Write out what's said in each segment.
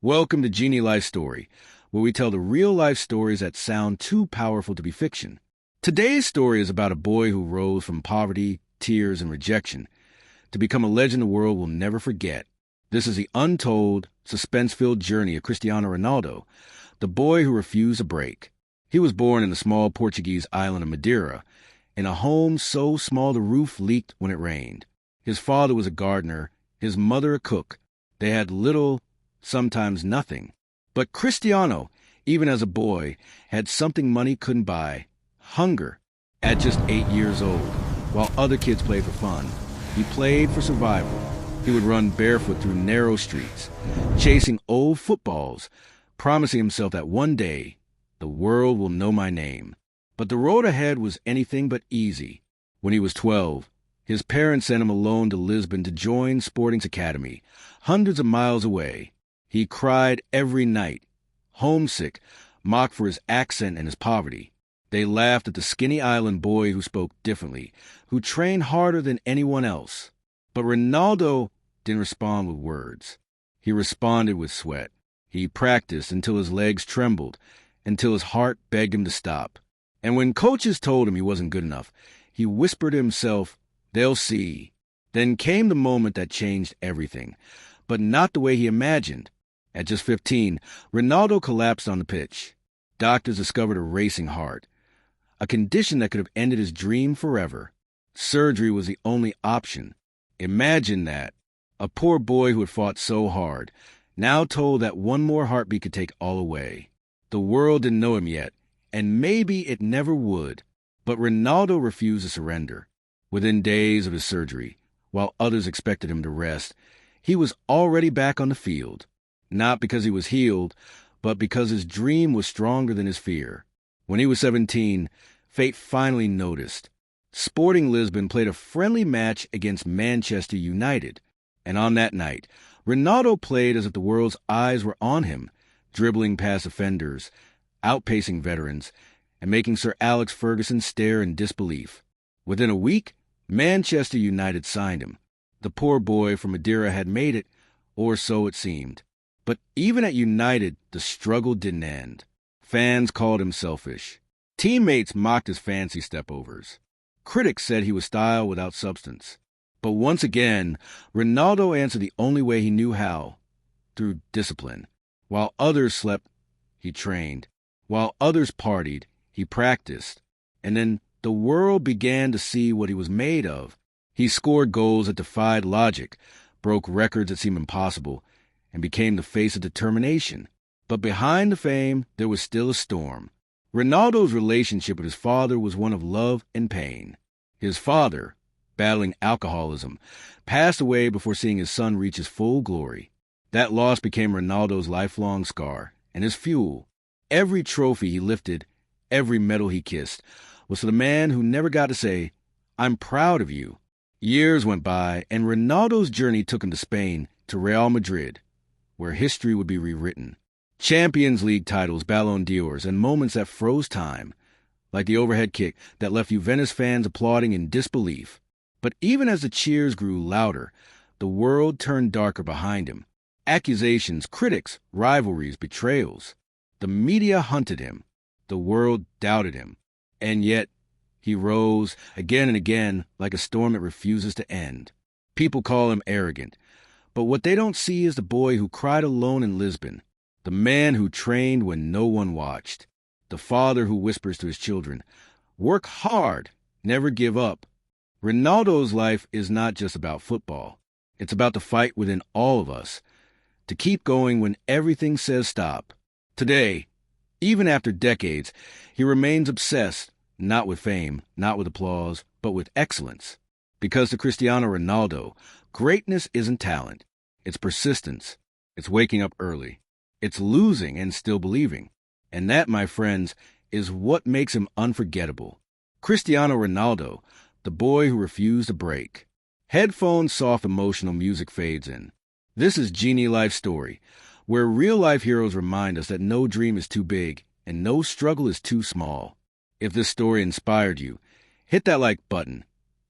Welcome to Genielife Story, where we tell the real-life stories that sound too powerful to be fiction. Today's story is about a boy who rose from poverty, tears, and rejection to become a legend the world will never forget. This is the untold, suspense-filled journey of Cristiano Ronaldo, the boy who refused a break. He was born in the small Portuguese island of Madeira, in a home so small the roof leaked when it rained. His father was a gardener, his mother a cook. They had little, sometimes nothing. But Cristiano, even as a boy, had something money couldn't buy: hunger. At just 8 years old, while other kids played for fun, he played for survival. He would run barefoot through narrow streets, chasing old footballs, promising himself that one day the world will know my name. But the road ahead was anything but easy. When he was 12, his parents sent him alone to Lisbon to join Sporting's academy, hundreds of miles away. He cried every night, homesick, mocked for his accent and his poverty. They laughed at the skinny island boy who spoke differently, who trained harder than anyone else. But Ronaldo didn't respond with words. He responded with sweat. He practiced until his legs trembled, until his heart begged him to stop. And when coaches told him he wasn't good enough, he whispered to himself, "They'll see." Then came the moment that changed everything, but not the way he imagined. At just 15, Ronaldo collapsed on the pitch. Doctors discovered a racing heart, a condition that could have ended his dream forever. Surgery was the only option. Imagine that. A poor boy who had fought so hard, now told that one more heartbeat could take all away. The world didn't know him yet, and maybe it never would. But Ronaldo refused to surrender. Within days of his surgery, while others expected him to rest, he was already back on the field. Not because he was healed, but because his dream was stronger than his fear. When he was 17, fate finally noticed. Sporting Lisbon played a friendly match against Manchester United, and on that night, Ronaldo played as if the world's eyes were on him, dribbling past offenders, outpacing veterans, and making Sir Alex Ferguson stare in disbelief. Within a week, Manchester United signed him. The poor boy from Madeira had made it, or so it seemed. But even at United, the struggle didn't end. Fans called him selfish. Teammates mocked his fancy stepovers. Critics said he was style without substance. But once again, Ronaldo answered the only way he knew how: through discipline. While others slept, he trained. While others partied, he practiced. And then the world began to see what he was made of. He scored goals that defied logic, broke records that seemed impossible, and became the face of determination. But behind the fame, there was still a storm. Ronaldo's relationship with his father was one of love and pain. His father, battling alcoholism, passed away before seeing his son reach his full glory. That loss became Ronaldo's lifelong scar and his fuel. Every trophy he lifted, every medal he kissed, was for the man who never got to say, "I'm proud of you." Years went by, and Ronaldo's journey took him to Spain, to Real Madrid, where history would be rewritten. Champions League titles, Ballon d'Ors, and moments that froze time, like the overhead kick that left Juventus fans applauding in disbelief. But even as the cheers grew louder, the world turned darker behind him. Accusations, critics, rivalries, betrayals. The media hunted him. The world doubted him. And yet, he rose again and again like a storm that refuses to end. People call him arrogant, but what they don't see is the boy who cried alone in Lisbon, the man who trained when no one watched, the father who whispers to his children, "Work hard, never give up." Ronaldo's life is not just about football. It's about the fight within all of us, to keep going when everything says stop. Today, even after decades, he remains obsessed, not with fame, not with applause, but with excellence. Because to Cristiano Ronaldo, greatness isn't talent. It's persistence. It's waking up early. It's losing and still believing. And that, my friends, is what makes him unforgettable. Cristiano Ronaldo, the boy who refused to break. Headphones, soft emotional music fades in. This is Genielife Story, where real-life heroes remind us that no dream is too big and no struggle is too small. If this story inspired you, hit that like button,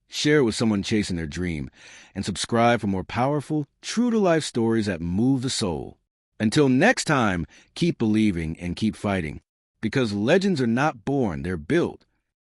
share it with someone chasing their dream, and subscribe for more powerful, true-to-life stories that move the soul. Until next time, keep believing and keep fighting. Because legends are not born, they're built.